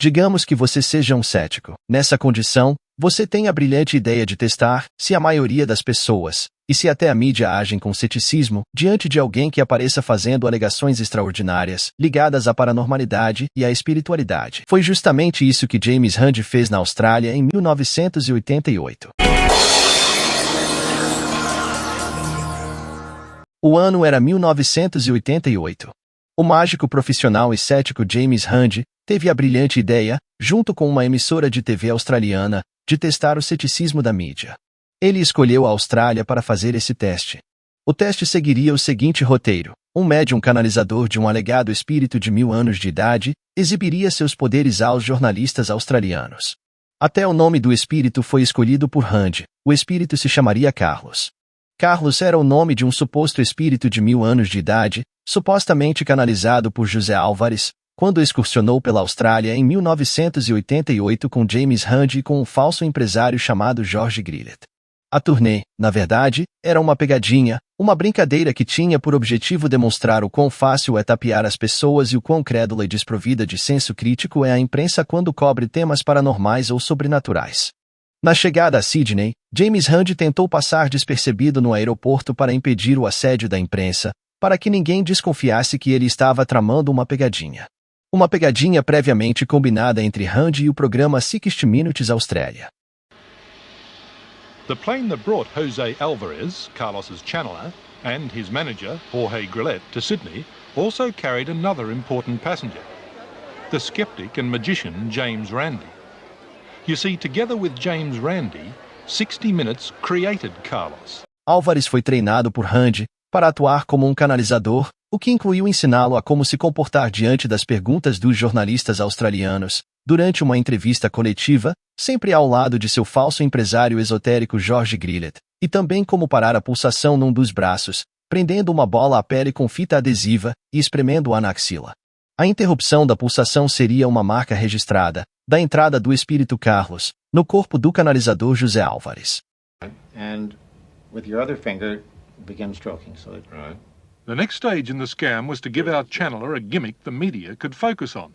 Digamos que você seja um cético. Nessa condição, você tem a brilhante ideia de testar se a maioria das pessoas, e se até a mídia agem com ceticismo, diante de alguém que apareça fazendo alegações extraordinárias, ligadas à paranormalidade e à espiritualidade. Foi justamente isso que James Randi fez na Austrália em 1988. O ano era 1988. O mágico profissional e cético James Randi teve a brilhante ideia, junto com uma emissora de TV australiana, de testar o ceticismo da mídia. Ele escolheu a Austrália para fazer esse teste. O teste seguiria o seguinte roteiro: um médium canalizador de um alegado espírito de 1000 anos de idade exibiria seus poderes aos jornalistas australianos. Até o nome do espírito foi escolhido por Randi. O espírito se chamaria Carlos. Carlos era o nome de um suposto espírito de 1000 anos de idade, supostamente canalizado por José Álvares, quando excursionou pela Austrália em 1988 com James Randi e com um falso empresário chamado George Grillet. A turnê, na verdade, era uma pegadinha, uma brincadeira que tinha por objetivo demonstrar o quão fácil é tapear as pessoas e o quão crédula e desprovida de senso crítico é a imprensa quando cobre temas paranormais ou sobrenaturais. Na chegada a Sydney, James Randi tentou passar despercebido no aeroporto para impedir o assédio da imprensa, para que ninguém desconfiasse que ele estava tramando uma pegadinha. Uma pegadinha previamente combinada entre Randi e o programa 60 Minutes Australia. The plane that brought José Álvares, Carlos's channeler, and his manager, Jorge Grillet, to Sydney also carried another important passenger, the skeptic and magician James Randi. You see, together with James Randi, 60 Minutes created Carlos. Álvares foi treinado por Randi para atuar como um canalizador, o que incluiu ensiná-lo a como se comportar diante das perguntas dos jornalistas australianos, durante uma entrevista coletiva, sempre ao lado de seu falso empresário esotérico George Grillet, e também como parar a pulsação num dos braços, prendendo uma bola à pele com fita adesiva e espremendo-a na axila. A interrupção da pulsação seria uma marca registrada da entrada do espírito Carlos no corpo do canalizador José Álvares. And with your other finger, begin stroking. So Right. The next stage in the scam was to give our channeler a gimmick the media could focus on.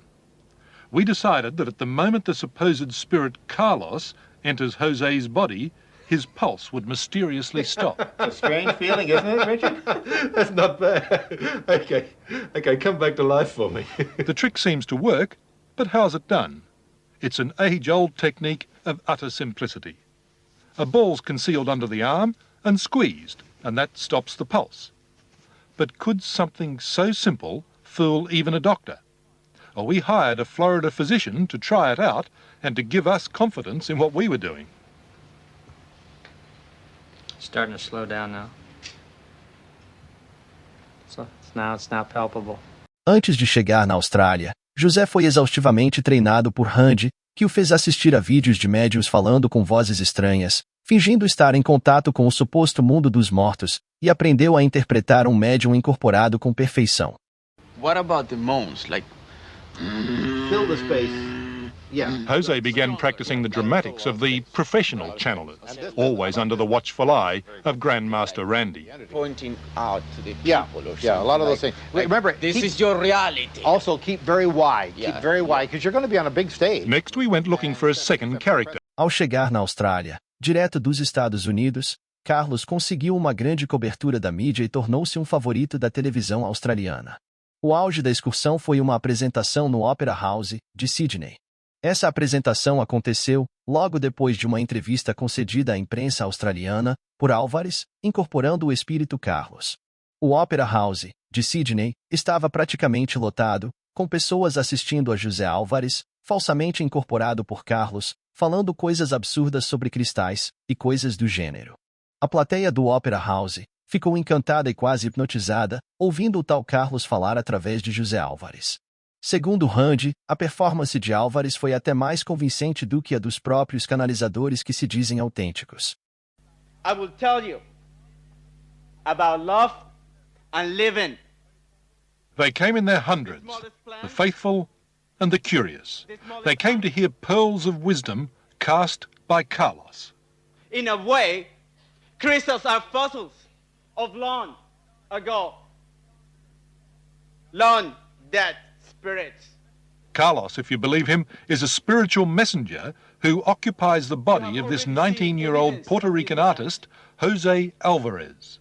We decided that at the moment the supposed spirit Carlos enters José's body, his pulse would mysteriously stop. It's a strange feeling, isn't it, Richard? That's not bad. Okay, come back to life for me. The trick seems to work, but how's it done? It's an age-old technique of utter simplicity. A ball's concealed under the arm and squeezed, and that stops the pulse. But could something so simple fool even a doctor? Well, we hired a Florida physician to try it out and to give us confidence in what we were doing. Starting to slow down now. So it's now palpable. Antes de chegar na Austrália, José foi exaustivamente treinado por Randi, que o fez assistir a vídeos de médiuns falando com vozes estranhas, fingindo estar em contato com o suposto mundo dos mortos, e aprendeu a interpretar um médium incorporado com perfeição. What about the moans? Like, Fill the space. Yeah. José began practicing the dramatics of the professional channelers, always under the watchful eye of Grandmaster Randi. pointing out to the Yeah, people or yeah, a lot of those something. things. Remember, This keep- is your reality. also keep very wide. Yeah. Keep very wide, because you're going to be on a big stage. Next, we went looking for a second character. Ao chegar na Austrália, direto dos Estados Unidos, Carlos conseguiu uma grande cobertura da mídia e tornou-se um favorito da televisão australiana. O auge da excursão foi uma apresentação no Opera House, de Sydney. Essa apresentação aconteceu logo depois de uma entrevista concedida à imprensa australiana por Álvares, incorporando o espírito Carlos. O Opera House, de Sydney, estava praticamente lotado, com pessoas assistindo a José Álvares, falsamente incorporado por Carlos, falando coisas absurdas sobre cristais e coisas do gênero. A plateia do Opera House ficou encantada e quase hipnotizada, ouvindo o tal Carlos falar através de José Álvares. Segundo Randi, a performance de Álvares foi até mais convincente do que a dos próprios canalizadores que se dizem autênticos. I will tell you about love and living. They came in their hundreds, the faithful and the curious. They came to hear pearls of wisdom cast by Carlos. In a way, crystals are fossils of long ago. Long dead spirits. Carlos, if you believe him, is a spiritual messenger who occupies the body of this 19-year-old Puerto Rican artist, Jose Alvarez.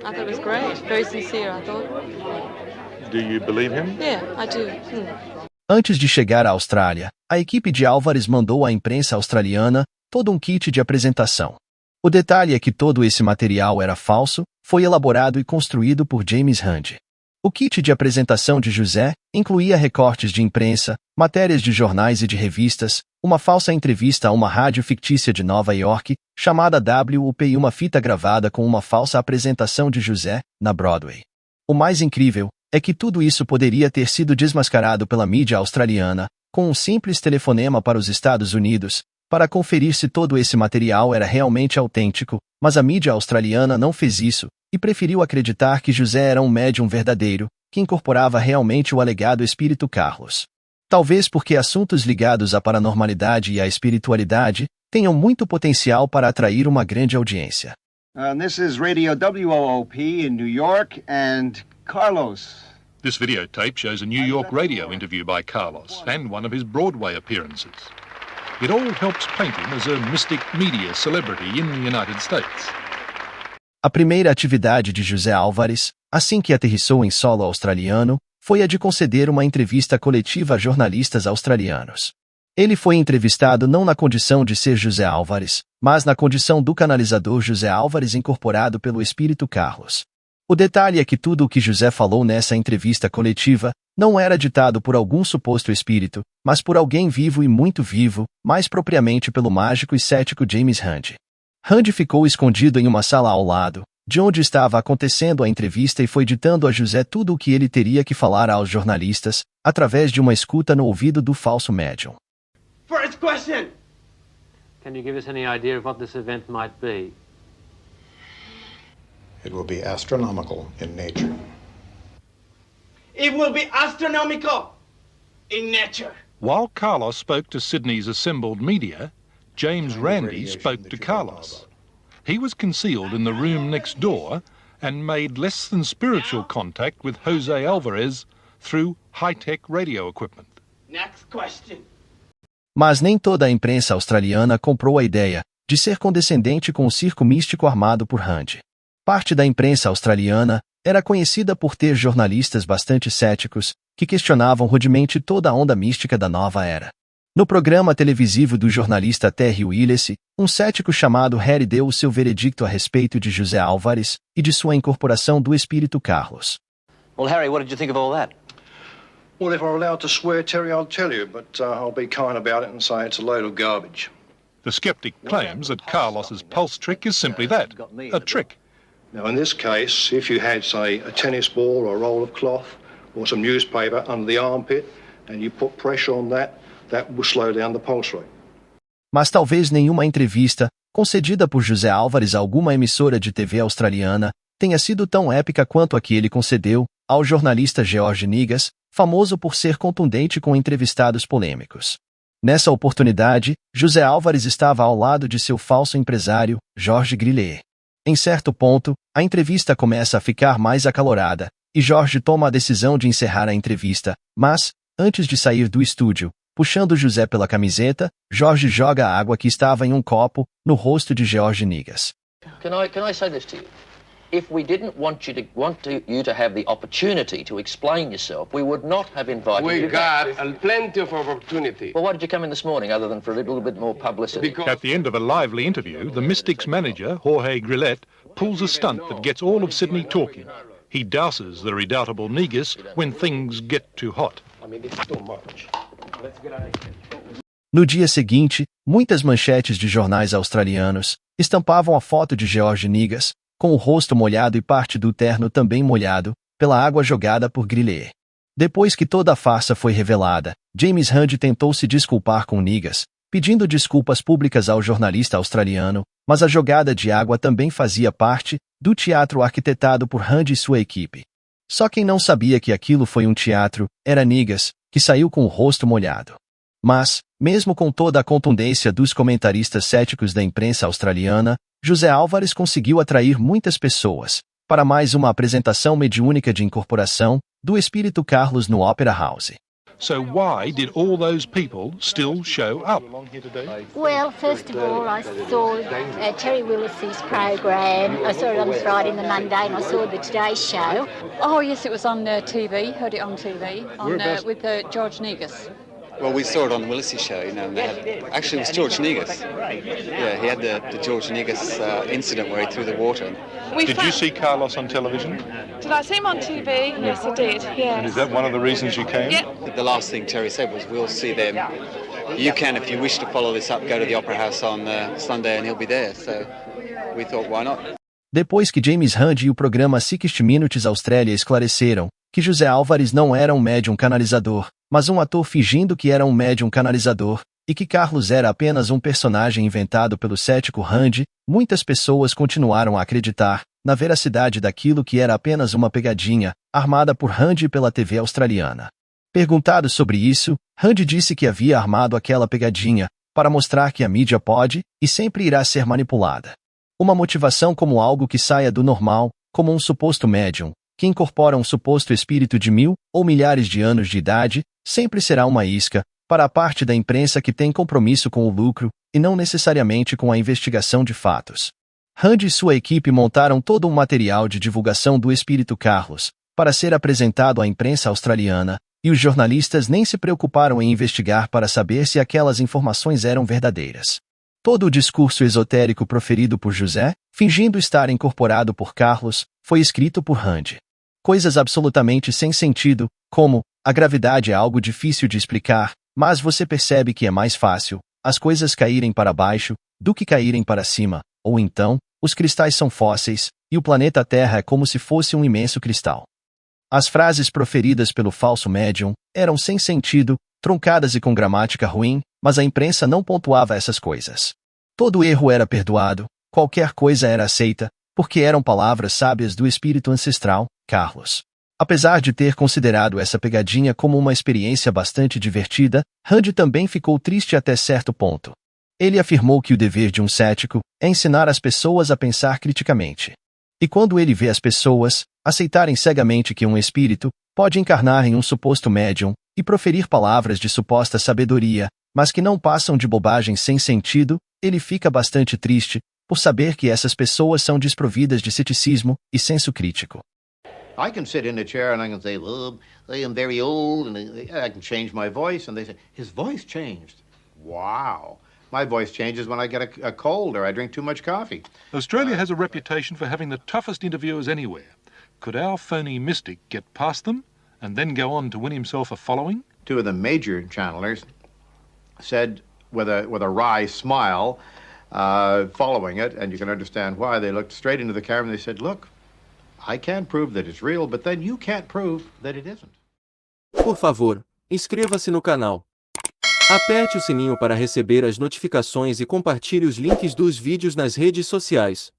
I thought it was great. Very sincere, I thought. Do you believe him? Yeah, I do. Antes de chegar à Austrália, a equipe de Álvares mandou à imprensa australiana todo um kit de apresentação. O detalhe é que todo esse material era falso, foi elaborado e construído por James Randi. O kit de apresentação de José incluía recortes de imprensa, matérias de jornais e de revistas, uma falsa entrevista a uma rádio fictícia de Nova York, chamada WUP, e uma fita gravada com uma falsa apresentação de José, na Broadway. O mais incrível é que tudo isso poderia ter sido desmascarado pela mídia australiana, com um simples telefonema para os Estados Unidos, para conferir se todo esse material era realmente autêntico, mas a mídia australiana não fez isso, e preferiu acreditar que José era um médium verdadeiro, que incorporava realmente o alegado espírito Carlos. Talvez porque assuntos ligados à paranormalidade e à espiritualidade tenham muito potencial para atrair uma grande audiência. This is Radio WOOP in New York, and Carlos. This videotape shows a New York radio interview by Carlos and one of his Broadway appearances. It all helps paint him as a mystic media celebrity in the United States. A primeira atividade de José Álvares, assim que aterrissou em solo australiano, foi a de conceder uma entrevista coletiva a jornalistas australianos. Ele foi entrevistado não na condição de ser José Álvares, mas na condição do canalizador José Álvares incorporado pelo espírito Carlos. O detalhe é que tudo o que José falou nessa entrevista coletiva não era ditado por algum suposto espírito, mas por alguém vivo e muito vivo, mais propriamente pelo mágico e cético James Randi. Randi ficou escondido em uma sala ao lado, de onde estava acontecendo a entrevista, e foi ditando a José tudo o que ele teria que falar aos jornalistas, através de uma escuta no ouvido do falso médium. First question. Can you give us any idea of what this event might be? It will be astronomical in nature. It will be astronomical in nature. While Carlos spoke to Sydney's assembled media, James Randi spoke to Carlos. He was concealed in the room next door and made less than spiritual contact with Jose Alvarez through high-tech radio equipment. Next question. Mas nem toda a imprensa australiana comprou a ideia de ser condescendente com o circo místico armado por Randi. Parte da imprensa australiana era conhecida por ter jornalistas bastante céticos, que questionavam rudemente toda a onda mística da nova era. No programa televisivo do jornalista Terry Willis, um cético chamado Harry deu o seu veredicto a respeito de José Álvares e de sua incorporação do espírito Carlos. Well, Harry, what did you think of all that? Well, if I'm allowed to swear, Terry, I'll tell you, but I'll be kind about it and say it's a load of garbage. The skeptic claims that Carlos's pulse trick is simply that, a trick. Now, in this case, if you had, say, a tennis ball or a roll of cloth or some newspaper under the armpit and you put pressure on that, that will slow down the pulse rate. Mas talvez nenhuma entrevista, concedida por José Álvares a alguma emissora de TV australiana, tenha sido tão épica quanto a que ele concedeu ao jornalista George Nigas, famoso por ser contundente com entrevistados polêmicos. Nessa oportunidade, José Álvares estava ao lado de seu falso empresário, Jorge Grillet. Em certo ponto, a entrevista começa a ficar mais acalorada, e Jorge toma a decisão de encerrar a entrevista, mas, antes de sair do estúdio, puxando José pela camiseta, Jorge joga a água que estava em um copo no rosto de George Nigas. Can I say this to you? If we didn't want you to have the opportunity to explain yourself, we would not have invited you. We got plenty of opportunity. Well, why did you come in this morning other than for a little bit more publicity? At the end of a lively interview, the Mystics manager, Jorge Grillet, pulls a stunt that gets all of Sydney talking. He douses the redoubtable Nigas when things get too hot. I mean, it's too much. No dia seguinte, muitas manchetes de jornais australianos estampavam a foto de George Nigas, com o rosto molhado e parte do terno também molhado, pela água jogada por Grillet. Depois que toda a farsa foi revelada, James Randi tentou se desculpar com Nigas, pedindo desculpas públicas ao jornalista australiano, mas a jogada de água também fazia parte do teatro arquitetado por Randi e sua equipe. Só quem não sabia que aquilo foi um teatro era Nigas, que saiu com o rosto molhado. Mas, mesmo com toda a contundência dos comentaristas céticos da imprensa australiana, José Álvares conseguiu atrair muitas pessoas para mais uma apresentação mediúnica de incorporação do espírito Carlos no Opera House. So why did all those people still show up? Well, first of all, I saw Terry Willis's program. I saw it on Friday and the Monday, and I saw the Today Show. Oh, yes, it was on TV. Heard it on TV with George Negus. Well, we saw it on Willis's show, you know. Actually, it was George Negus. Yeah, he had the George Negus incident where he threw the water. Did you see Carlos on television? Did I see him on TV? Yes, I did. Yes. And is that one of the reasons you came? Yep. The last thing Terry said was, we'll see them. You can, if you wish to follow this up, go to the Opera House on Sunday and he'll be there. So we thought, why not? Depois que James Randi e o programa 60 Minutes Australia esclareceram que José Álvares não era um médium canalizador, mas um ator fingindo que era um médium canalizador, e que Carlos era apenas um personagem inventado pelo cético Randi, muitas pessoas continuaram a acreditar na veracidade daquilo que era apenas uma pegadinha, armada por Randi pela TV australiana. Perguntado sobre isso, Randi disse que havia armado aquela pegadinha para mostrar que a mídia pode e sempre irá ser manipulada. Uma motivação como algo que saia do normal, como um suposto médium, que incorpora um suposto espírito de 1000 ou milhares de anos de idade, sempre será uma isca, para a parte da imprensa que tem compromisso com o lucro, e não necessariamente com a investigação de fatos. Randi e sua equipe montaram todo um material de divulgação do espírito Carlos, para ser apresentado à imprensa australiana, e os jornalistas nem se preocuparam em investigar para saber se aquelas informações eram verdadeiras. Todo o discurso esotérico proferido por José, fingindo estar incorporado por Carlos, foi escrito por Randi. Coisas absolutamente sem sentido, como, a gravidade é algo difícil de explicar, mas você percebe que é mais fácil as coisas caírem para baixo do que caírem para cima, ou então, os cristais são fósseis, e o planeta Terra é como se fosse um imenso cristal. As frases proferidas pelo falso médium eram sem sentido, truncadas e com gramática ruim, mas a imprensa não pontuava essas coisas. Todo erro era perdoado, qualquer coisa era aceita, porque eram palavras sábias do espírito ancestral, Carlos. Apesar de ter considerado essa pegadinha como uma experiência bastante divertida, Randi também ficou triste até certo ponto. Ele afirmou que o dever de um cético é ensinar as pessoas a pensar criticamente. E quando ele vê as pessoas aceitarem cegamente que um espírito pode encarnar em um suposto médium e proferir palavras de suposta sabedoria, mas que não passam de bobagem sem sentido, ele fica bastante triste por saber que essas pessoas são desprovidas de ceticismo e senso crítico. I can sit in a chair and I can say, well, I am very old, and I can change my voice, and they say, his voice changed. Wow. My voice changes when I get a cold or I drink too much coffee. Australia has a reputation for having the toughest interviewers anywhere. Could our phony mystic get past them and then go on to win himself a following? Two of the major channelers said with a wry smile, following it, and you can understand why, they looked straight into the camera and they said, look, I can't prove that it's real, but then you can't prove that it isn't. Por favor, inscreva-se no canal. Aperte o sininho para receber as notificações e compartilhe os links dos vídeos nas redes sociais.